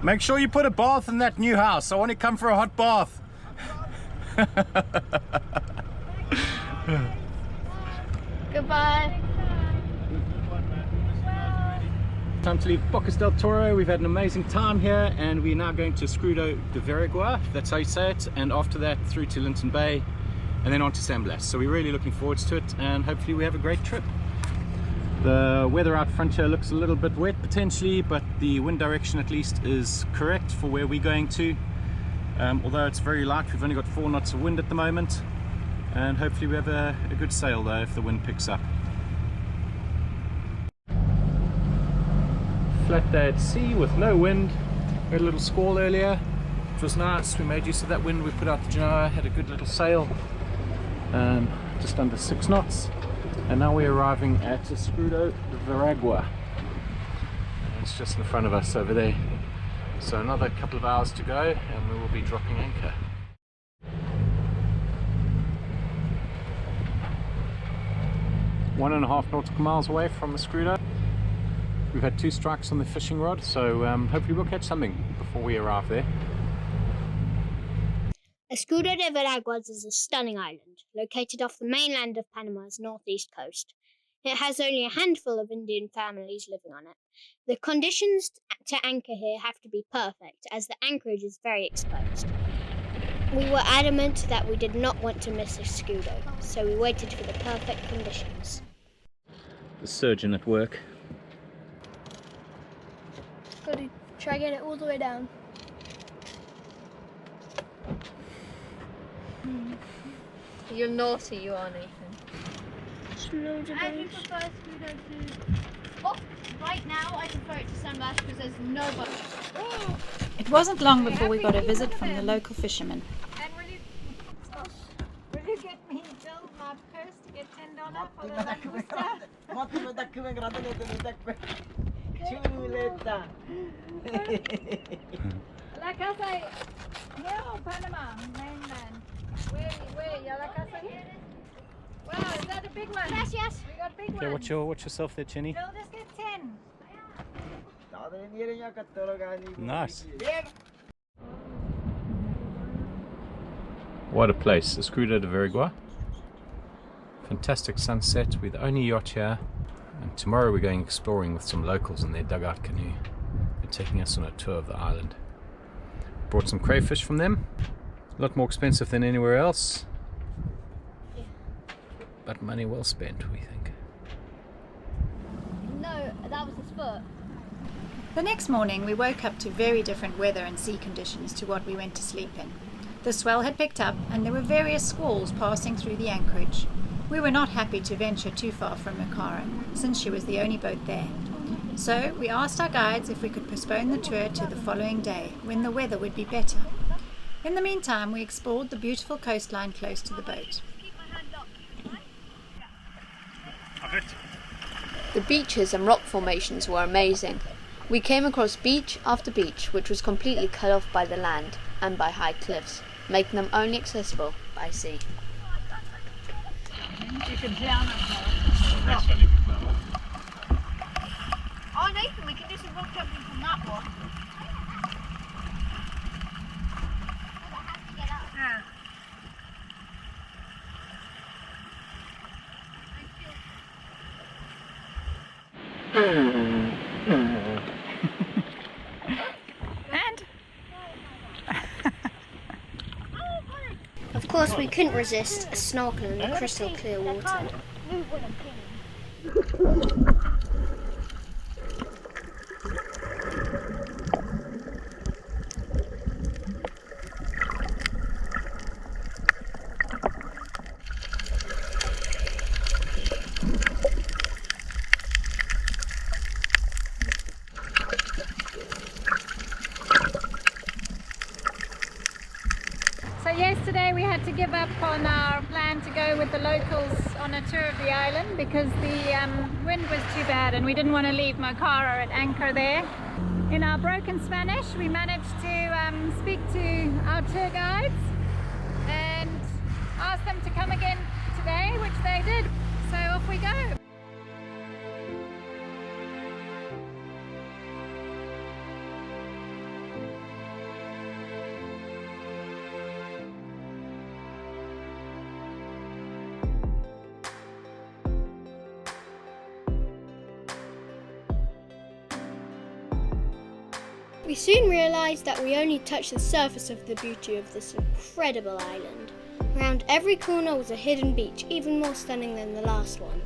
Make sure you put a bath in that new house. I want to come for a hot bath. Goodbye. Time to leave Bocas del Toro. We've had an amazing time here, and we're now going to Escudo de Veraguas, if that's how you say it, and after that through to Linton Bay and then on to San Blas. So we're really looking forward to it, and hopefully we have a great trip. The weather out front here looks a little bit wet potentially, but the wind direction at least is correct for where we're going to. Although it's very light, we've only got 4 knots of wind at the moment, and hopefully we have a good sail though if the wind picks up. Flat day at sea with no wind. We had a little squall earlier, which was nice. We made use of that wind. We put out the genoa, had a good little sail, just under 6 knots, and now we're arriving at Escudo de Veraguas. It's just in front of us over there. So another couple of hours to go and we will be dropping anchor. One and a half nautical miles away from Escudo. We've had 2 strikes on the fishing rod, so hopefully we'll catch something before we arrive there. Escudo de Veraguas is a stunning island, located off the mainland of Panama's northeast coast. It has only a handful of Indian families living on it. The conditions to anchor here have to be perfect, as the anchorage is very exposed. We were adamant that we did not want to miss Escudo, so we waited for the perfect conditions. The surgeon at work. Gotta try to get it all the way down. You're naughty, you are, Nathan. I prefer Escudo to... Oh, right now I prefer it to San Blas because there's nobody. It wasn't long before we got a visit from the local fishermen. And will you get me Bill my purse to get $10 for the La casa, no, Panama, mainland. Where, ya la casa? Wow, is that a big one? Yes, yes. We got big Okay, ones. watch yourself there, Chinny. Bill, just get 10. Nice. What a place, Escudo de Veraguas. Fantastic sunset. We're the only yacht here, and tomorrow we're going exploring with some locals in their dugout canoe. They're taking us on a tour of the island. Brought some crayfish from them. A lot more expensive than anywhere else, but money well spent, we think. No, that was his foot. The next morning we woke up to very different weather and sea conditions to what we went to sleep in. The swell had picked up and there were various squalls passing through the anchorage. We were not happy to venture too far from Makara, since she was the only boat there. So we asked our guides if we could postpone the tour to the following day, when the weather would be better. In the meantime, we explored the beautiful coastline close to the boat. The beaches and rock formations were amazing. We came across beach after beach, which was completely cut off by the land and by high cliffs, making them only accessible by sea. You can drown up Oh, Nathan, we can do some rock jumping from that one. Yeah. Of course, we couldn't resist a snorkel in the crystal clear water. So yesterday we had to give up on our plan to go with the locals on a tour of the island because the wind was too bad and we didn't want to leave Makara at anchor there. In our broken Spanish we managed to speak to our tour guides and ask them to come again today, which they did. So off we go. We soon realised that we only touched the surface of the beauty of this incredible island. Around every corner was a hidden beach, even more stunning than the last one.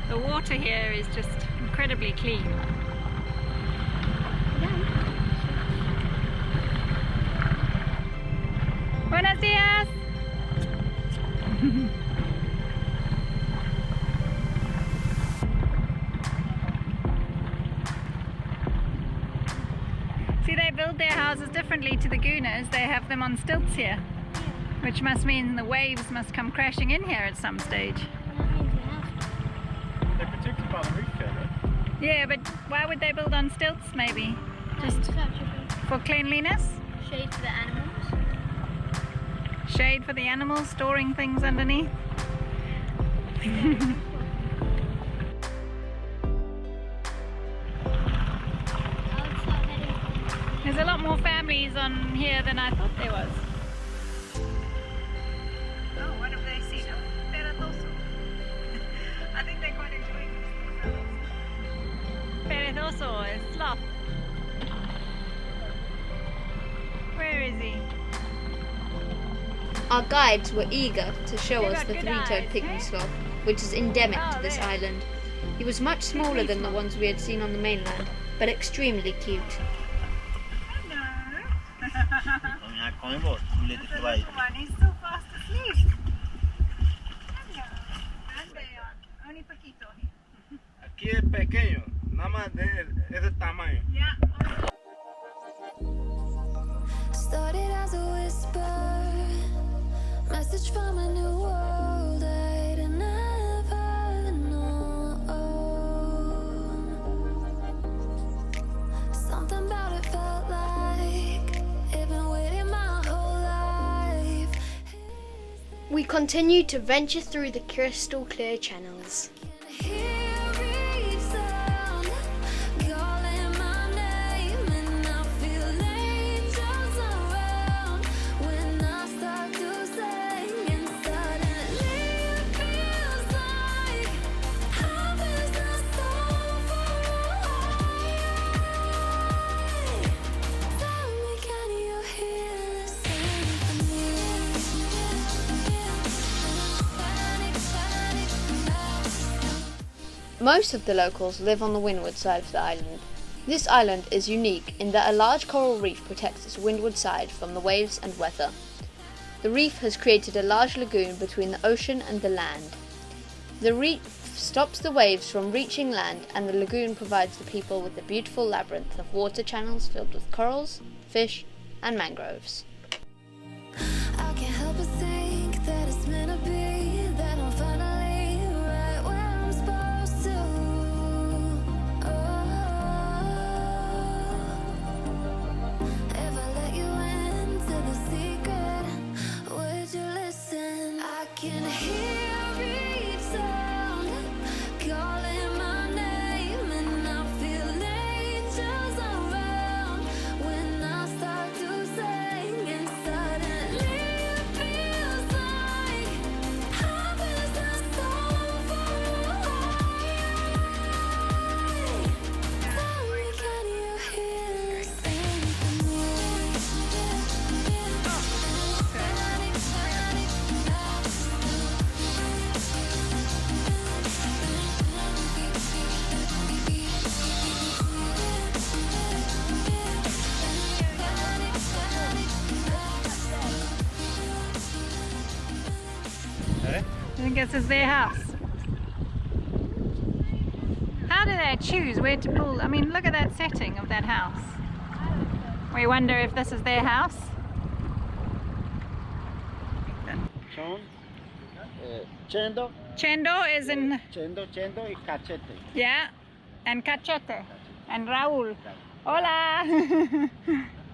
The water here is just incredibly clean. Buenos dias! See, they build their houses differently to the Goonas. They have them on stilts here, which must mean the waves must come crashing in here at some stage. They're protected by the reef here, right? Yeah, but why would they build on stilts maybe? Just for cleanliness? Shade for the animals. Shade for the animals, storing things underneath? There's a lot more families on here than I thought there was. Oh, what have they seen? Oh, perezoso. I think they're quite enjoying this. Perezoso is sloth. Where is he? Our guides were eager to show They've us got the good three-toed eyes, Pygmy eh? Sloth, which is endemic Oh, to this there. island. He was much smaller than the ones we had seen on the mainland, but extremely cute. Hello. He's still fast asleep. Hello. And they are. Only poquito here. Aquí es pequeño, nada más es de tamaño. Yeah. Started as a whisper, message from a new world I'd never known. Something about it felt like it'd been waiting my whole life. We continued to venture through the crystal clear channels. Most of the locals live on the windward side of the island. This island is unique in that a large coral reef protects its windward side from the waves and weather. The reef has created a large lagoon between the ocean and the land. The reef stops the waves from reaching land, and the lagoon provides the people with a beautiful labyrinth of water channels filled with corals, fish, and mangroves. I can't help but think that it's meant to be, that I'm finally right where I'm supposed to. If I let you into the secret, would you listen? I can hear each sound calling my name, and I feel angels around when I start to sing, and suddenly it feels like heaven's not so far away. Tell me, can you hear the symphony? I think this is their house. How do they choose where to pull? I mean, look at that setting of that house. We wonder if this is their house. Son chendo, Chendo is in, chendo y cachete. yeah, and cachete. And Raul. Hola.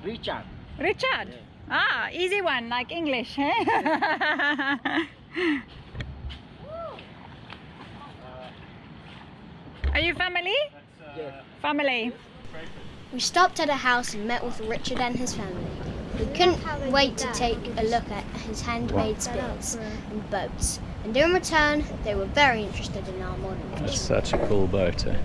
Richard. Richard. Ah, easy one, like English, eh? Are you family? Yes. Family. We stopped at a house and met with Richard and his family. We couldn't wait to take a look at his handmade spears and boats. And in return, they were very interested in our modern That's fishing. such a cool boat. Eh?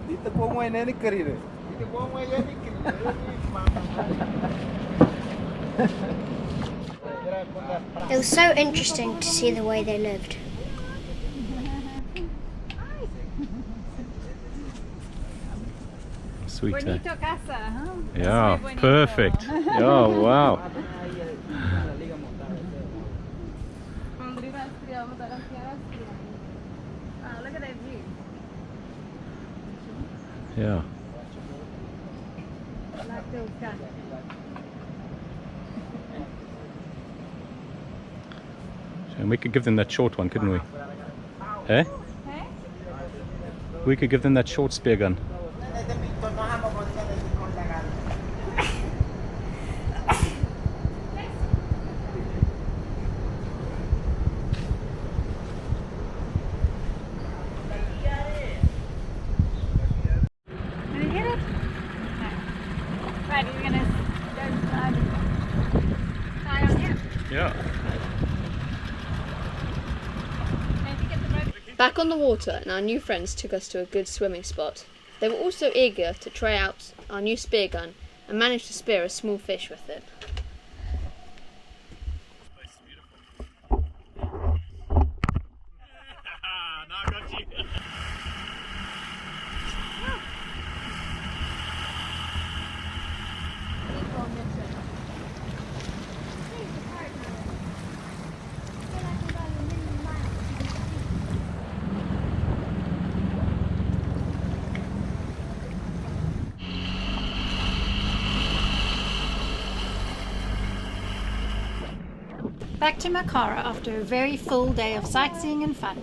Dito po mo ini kerja. Dito po mo ini kerja. It was so interesting to see the way they lived. Sweet. Eh? Bonito casa, huh? Yeah, Muy bonito. perfect. Oh, wow. Wow, look at that view. Yeah. I like those guys. And we could give them that short one, couldn't we? Eh? Hey? We could give them that short spear gun. Did you get it? No. Right, you're gonna go tie on him. Yeah. Back on the water, and our new friends took us to a good swimming spot. They were also eager to try out our new spear gun and managed to spear a small fish with it. Back to Makara after a very full day of sightseeing and fun.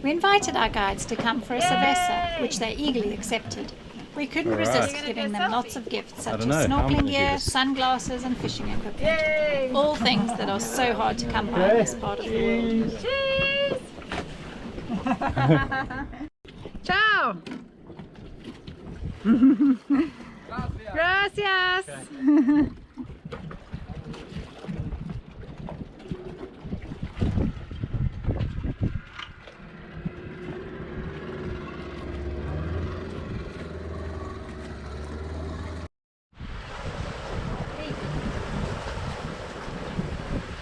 We invited our guides to come for a cerveza, which they eagerly accepted. We couldn't Alright. resist giving them lots of gifts such don't as know, how am I snorkeling gonna do gear, this? sunglasses and fishing equipment. All things that are so hard to come by in this part of the world. Ciao! Gracias!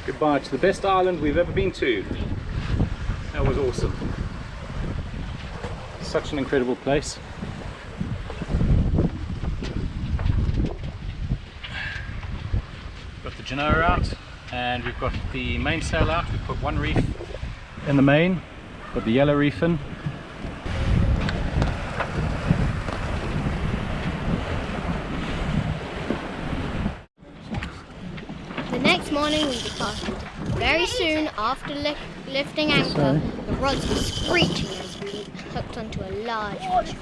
Goodbye to the best island we've ever been to. That was awesome. Such an incredible place. Got the Genoa out and we've got the mainsail out. We've put one reef in the main, got the yellow reef in. The next morning we departed. Very soon after lifting anchor, the rods were screeching as we hooked onto a large fish.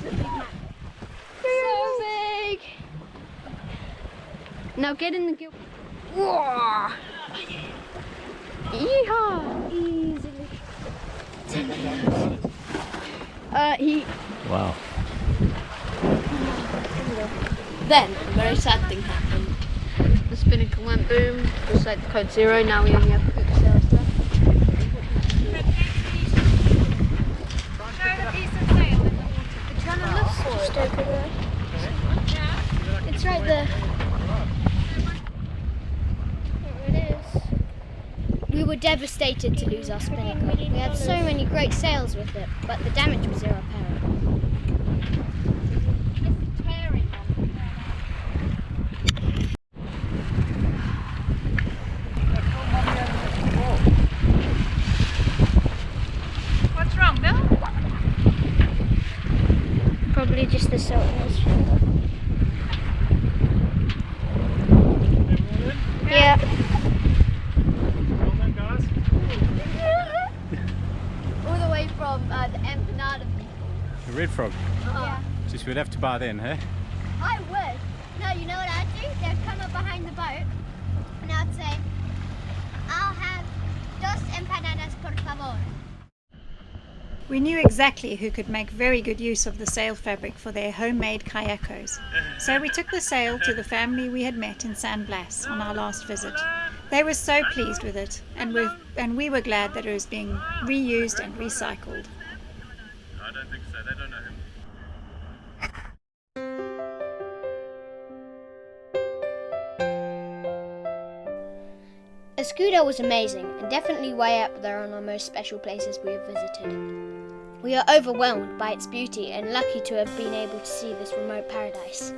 So big! Now get in the gill. Whoa! Yeehaw! Easily. Wow. Then, a very sad thing happened. The spinnaker went boom, just like the code 0, now we only have poop sails left. The channel looks just over there. It's right there. There it is. We were devastated to lose our spinnaker. We had so many great sails with it, but the damage was irreparable. What's wrong, Bill? Probably just the saltness. Yeah. red frog. Yeah. Just we'd have to buy then, huh? I would. No, you know what I'd do? They'd come up behind the boat and I'd say, I'll have 2 empanadas por favor. We knew exactly who could make very good use of the sail fabric for their homemade kayakos. So we took the sail to the family we had met in San Blas on our last visit. They were so pleased with it, and we were glad that it was being reused and recycled. I don't think so. They don't know him. Escudo was amazing and definitely way up there on our most special places we have visited. We are overwhelmed by its beauty and lucky to have been able to see this remote paradise.